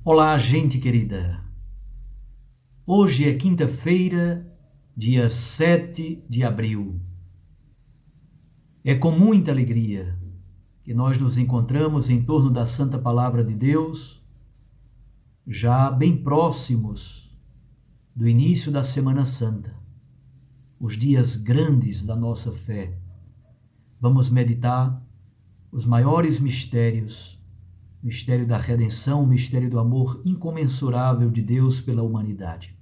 Olá, gente querida. Hoje é quinta-feira, dia 7 de abril. É com muita alegria que nós nos encontramos em torno da Santa Palavra de Deus, já bem próximos do início da Semana Santa, os dias grandes da nossa fé. Vamos meditar os maiores mistérios, o mistério da redenção, o mistério do amor incomensurável de Deus pela humanidade.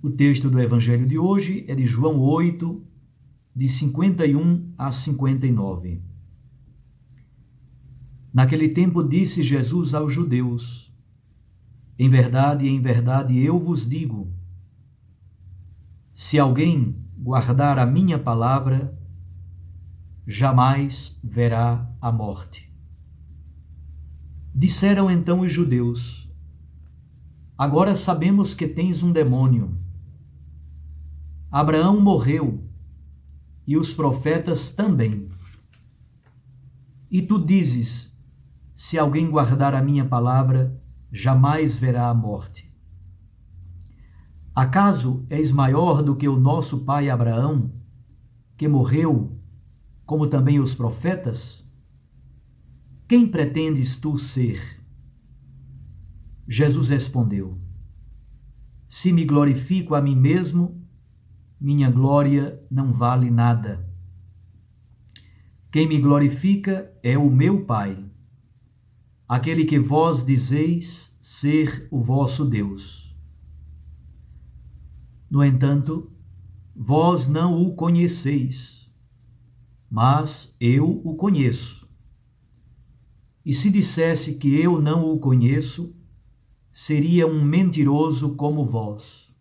O texto do Evangelho de hoje é de João 8, de 51 a 59. Naquele tempo disse Jesus aos judeus: em verdade, eu vos digo, se alguém guardar a minha palavra, jamais verá a morte. Disseram então os judeus: agora sabemos que tens um demônio. Abraão morreu, e os profetas também. E tu dizes: se alguém guardar a minha palavra, jamais verá a morte. Acaso és maior do que o nosso pai Abraão, que morreu, como também os profetas? Quem pretendes tu ser? Jesus respondeu: se me glorifico a mim mesmo, minha glória não vale nada. Quem me glorifica é o meu Pai, aquele que vós dizeis ser o vosso Deus. No entanto, vós não o conheceis, mas eu o conheço. E se dissesse que eu não o conheço, seria um mentiroso como vós.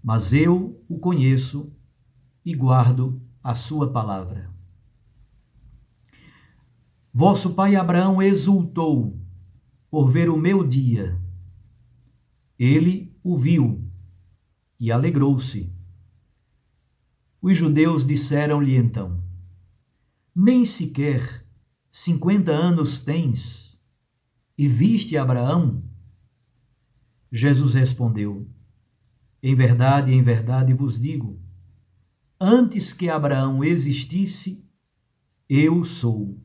Mas eu o conheço e guardo a sua palavra. Vosso pai Abraão exultou por ver o meu dia. Ele o viu e alegrou-se. Os judeus disseram-lhe então: nem sequer 50 anos tens, e viste Abraão? Jesus respondeu: em verdade vos digo, antes que Abraão existisse, eu sou.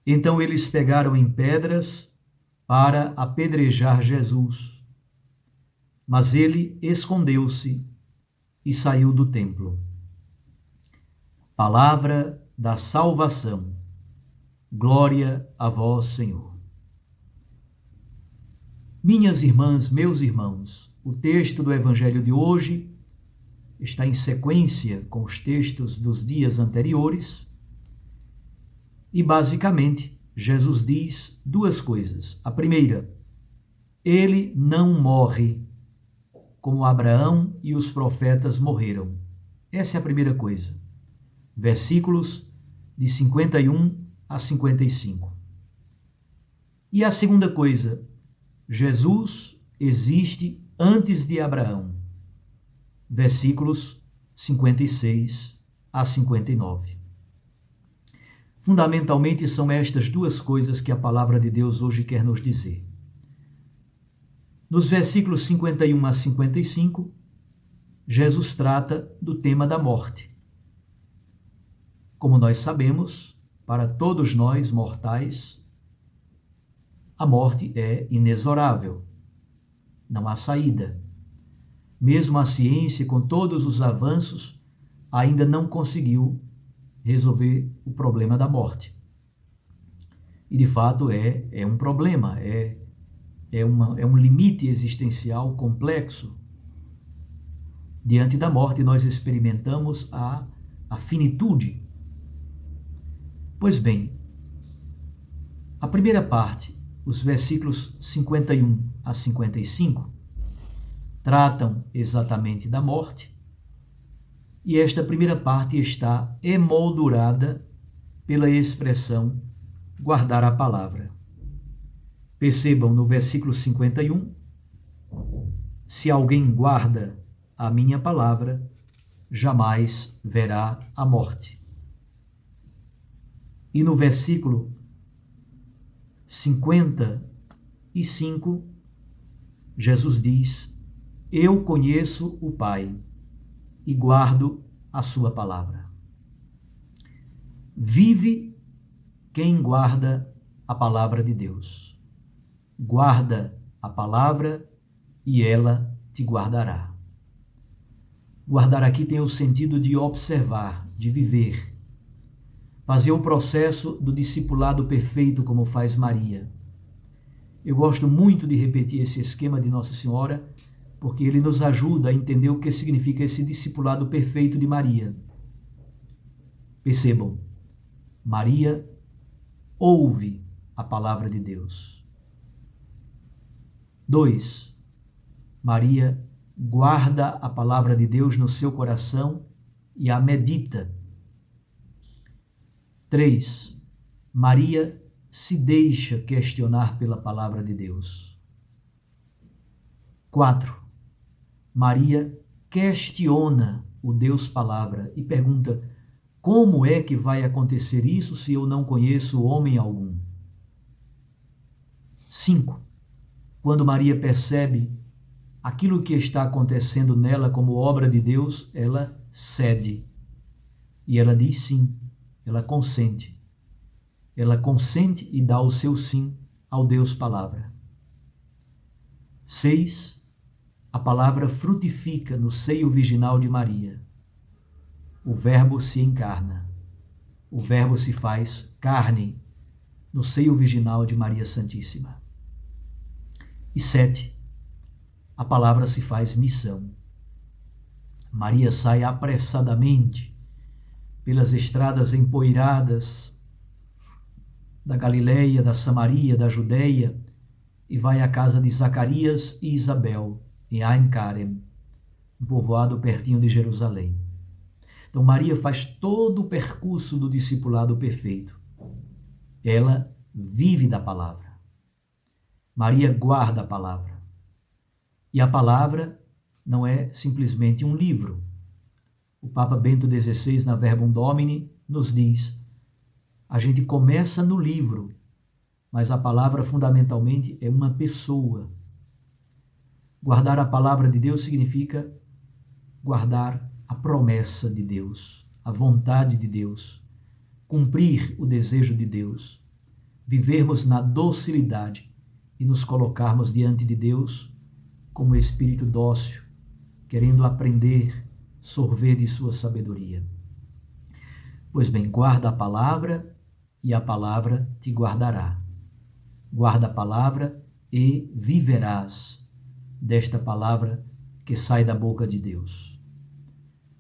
Então eles pegaram em pedras para apedrejar Jesus. Mas ele escondeu-se e saiu do templo. Palavra da salvação. Glória a vós, Senhor. Minhas irmãs, meus irmãos, o texto do Evangelho de hoje está em sequência com os textos dos dias anteriores e, basicamente, Jesus diz duas coisas. A primeira, ele não morre como Abraão e os profetas morreram. Essa é a primeira coisa. Versículos de 51 a 55. E a segunda coisa, Jesus existe antes de Abraão. Versículos 56 a 59. Fundamentalmente são estas duas coisas que a palavra de Deus hoje quer nos dizer. Nos versículos 51 a 55, Jesus trata do tema da morte. Como nós sabemos, para todos nós mortais, a morte é inexorável. Não há saída. Mesmo a ciência, com todos os avanços, ainda não conseguiu resolver o problema da morte. E, de fato, é um problema, é um limite existencial complexo. Diante da morte, nós experimentamos a finitude. Pois bem, a primeira parte, os versículos 51 a 55, tratam exatamente da morte, e esta primeira parte está emoldurada pela expressão guardar a palavra. Percebam no versículo 51, se alguém guarda a minha palavra, jamais verá a morte. E no versículo 55, Jesus diz: eu conheço o Pai e guardo a sua palavra. Vive quem guarda a palavra de Deus. Guarda a palavra e ela te guardará. Guardar aqui tem o sentido de observar, de viver. Fazer o processo do discipulado perfeito como faz Maria. Eu gosto muito de repetir esse esquema de Nossa Senhora, porque ele nos ajuda a entender o que significa esse discipulado perfeito de Maria. Percebam, Maria ouve a palavra de Deus. 2. Maria guarda a palavra de Deus no seu coração e a medita. 3. Maria se deixa questionar pela palavra de Deus. 4. Maria questiona o Deus Palavra e pergunta: como é que vai acontecer isso se eu não conheço homem algum? 5. Quando Maria percebe aquilo que está acontecendo nela como obra de Deus, ela cede. E ela diz sim, ela consente. Ela consente e dá o seu sim ao Deus Palavra. 6. A palavra frutifica no seio virginal de Maria. O Verbo se encarna. O Verbo se faz carne no seio virginal de Maria Santíssima. E 7. A palavra se faz missão. Maria sai apressadamente pelas estradas empoeiradas da Galileia, da Samaria, da Judeia, e vai à casa de Zacarias e Isabel, em Ain-Karem, um povoado pertinho de Jerusalém. Então Maria faz todo o percurso do discipulado perfeito. Ela vive da palavra. Maria guarda a palavra. E a palavra não é simplesmente um livro. O Papa Bento XVI, na Verbum Domini, nos diz: a gente começa no livro, mas a palavra fundamentalmente é uma pessoa. Guardar a palavra de Deus significa guardar a promessa de Deus, a vontade de Deus, cumprir o desejo de Deus, vivermos na docilidade e nos colocarmos diante de Deus como espírito dócil, querendo aprender, sorver de sua sabedoria. Pois bem, guarda a palavra e a palavra te guardará. Guarda a palavra e viverás desta palavra que sai da boca de Deus.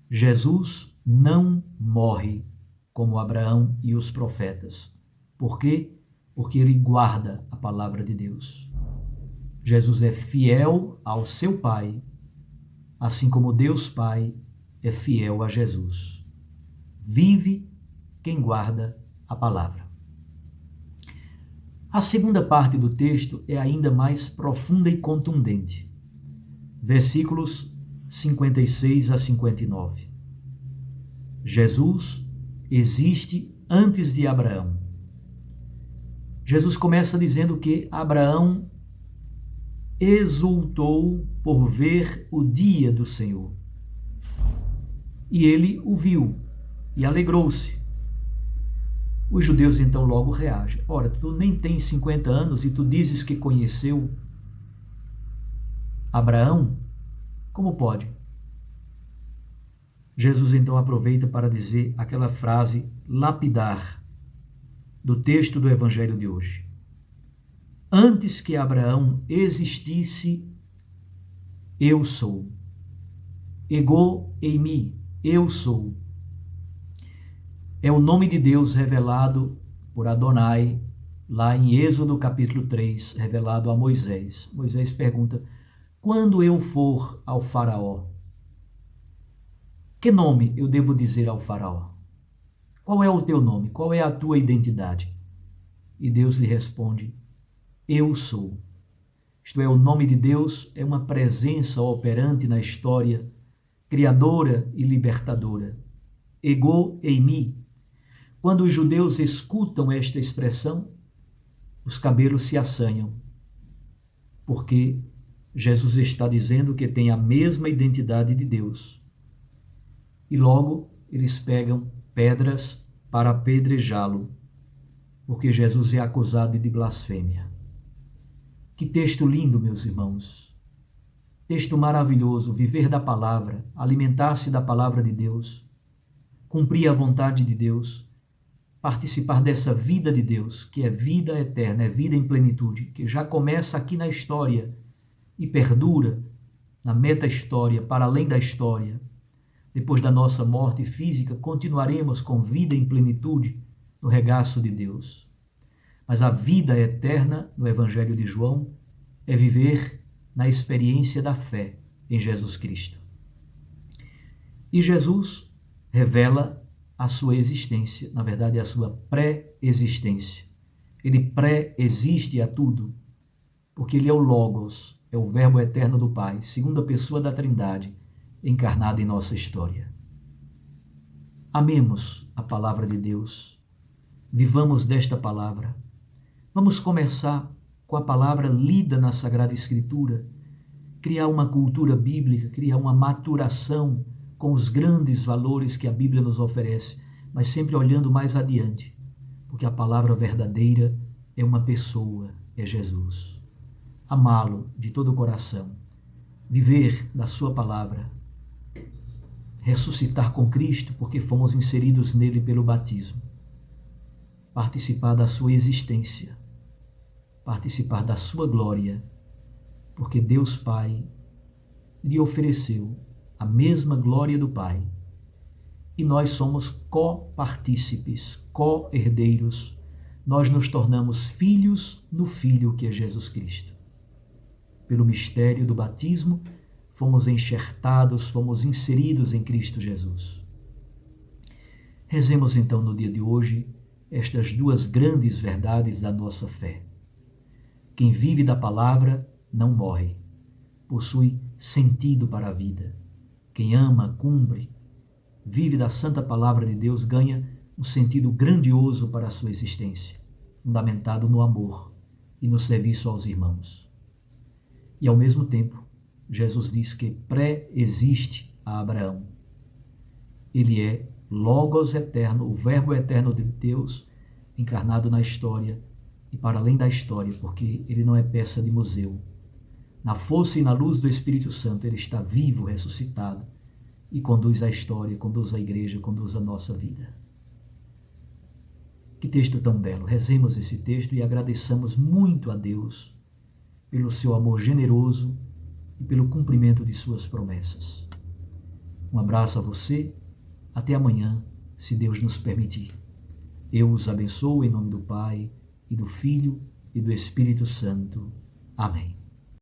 Jesus não morre como Abraão e os profetas. Por quê? Porque ele guarda a palavra de Deus. Jesus é fiel ao seu Pai, assim como Deus Pai é fiel a Jesus. Vive quem guarda a palavra. A segunda parte do texto é ainda mais profunda e contundente. Versículos 56 a 59. Jesus existe antes de Abraão. Jesus começa dizendo que Abraão exultou por ver o dia do Senhor. E ele o viu e alegrou-se. Os judeus então logo reagem: ora, tu nem tens 50 anos e tu dizes que conheceu Abraão? Como pode? Jesus então aproveita para dizer aquela frase lapidar do texto do Evangelho de hoje. Antes que Abraão existisse, eu sou. Ego eimi, eu sou. É o nome de Deus revelado por Adonai, lá em Êxodo capítulo 3, revelado a Moisés. Moisés pergunta: quando eu for ao faraó, que nome eu devo dizer ao faraó? Qual é o teu nome? Qual é a tua identidade? E Deus lhe responde: eu sou. Isto é, o nome de Deus é uma presença operante na história, criadora e libertadora. Ego eimi. Quando os judeus escutam esta expressão, os cabelos se assanham, porque Jesus está dizendo que tem a mesma identidade de Deus. E logo eles pegam pedras para apedrejá-lo, porque Jesus é acusado de blasfêmia. Que texto lindo, meus irmãos! Texto maravilhoso, viver da palavra, alimentar-se da palavra de Deus, cumprir a vontade de Deus, participar dessa vida de Deus, que é vida eterna, é vida em plenitude, que já começa aqui na história e perdura na meta-história, para além da história. Depois da nossa morte física, continuaremos com vida em plenitude no regaço de Deus. Mas a vida eterna, no Evangelho de João, é viver na experiência da fé em Jesus Cristo. E Jesus revela a sua existência, na verdade, a sua pré-existência. Ele pré-existe a tudo, porque ele é o Logos, é o Verbo eterno do Pai, segunda pessoa da Trindade, encarnada em nossa história. Amemos a palavra de Deus, vivamos desta palavra. Vamos começar com a palavra lida na Sagrada Escritura, criar uma cultura bíblica, criar uma maturação com os grandes valores que a Bíblia nos oferece, mas sempre olhando mais adiante, porque a palavra verdadeira é uma pessoa, é Jesus. Amá-lo de todo o coração, viver da sua palavra, ressuscitar com Cristo, porque fomos inseridos nele pelo batismo, participar da sua existência, participar da sua glória, porque Deus Pai lhe ofereceu a mesma glória do Pai, e nós somos co-partícipes, co-herdeiros, nós nos tornamos filhos no Filho que é Jesus Cristo. Pelo mistério do batismo, fomos enxertados, fomos inseridos em Cristo Jesus. Rezemos então no dia de hoje estas duas grandes verdades da nossa fé. Quem vive da palavra não morre, possui sentido para a vida. Quem ama, cumpre, vive da santa palavra de Deus, ganha um sentido grandioso para a sua existência, fundamentado no amor e no serviço aos irmãos. E ao mesmo tempo, Jesus diz que pré-existe a Abraão. Ele é Logos eterno, o Verbo eterno de Deus, encarnado na história e para além da história, porque ele não é peça de museu. Na força e na luz do Espírito Santo, ele está vivo, ressuscitado, e conduz a história, conduz a igreja, conduz a nossa vida. Que texto tão belo! Rezemos esse texto e agradeçamos muito a Deus pelo seu amor generoso e pelo cumprimento de suas promessas. Um abraço a você, até amanhã, se Deus nos permitir. Eu os abençoo em nome do Pai, e do Filho, e do Espírito Santo. Amém.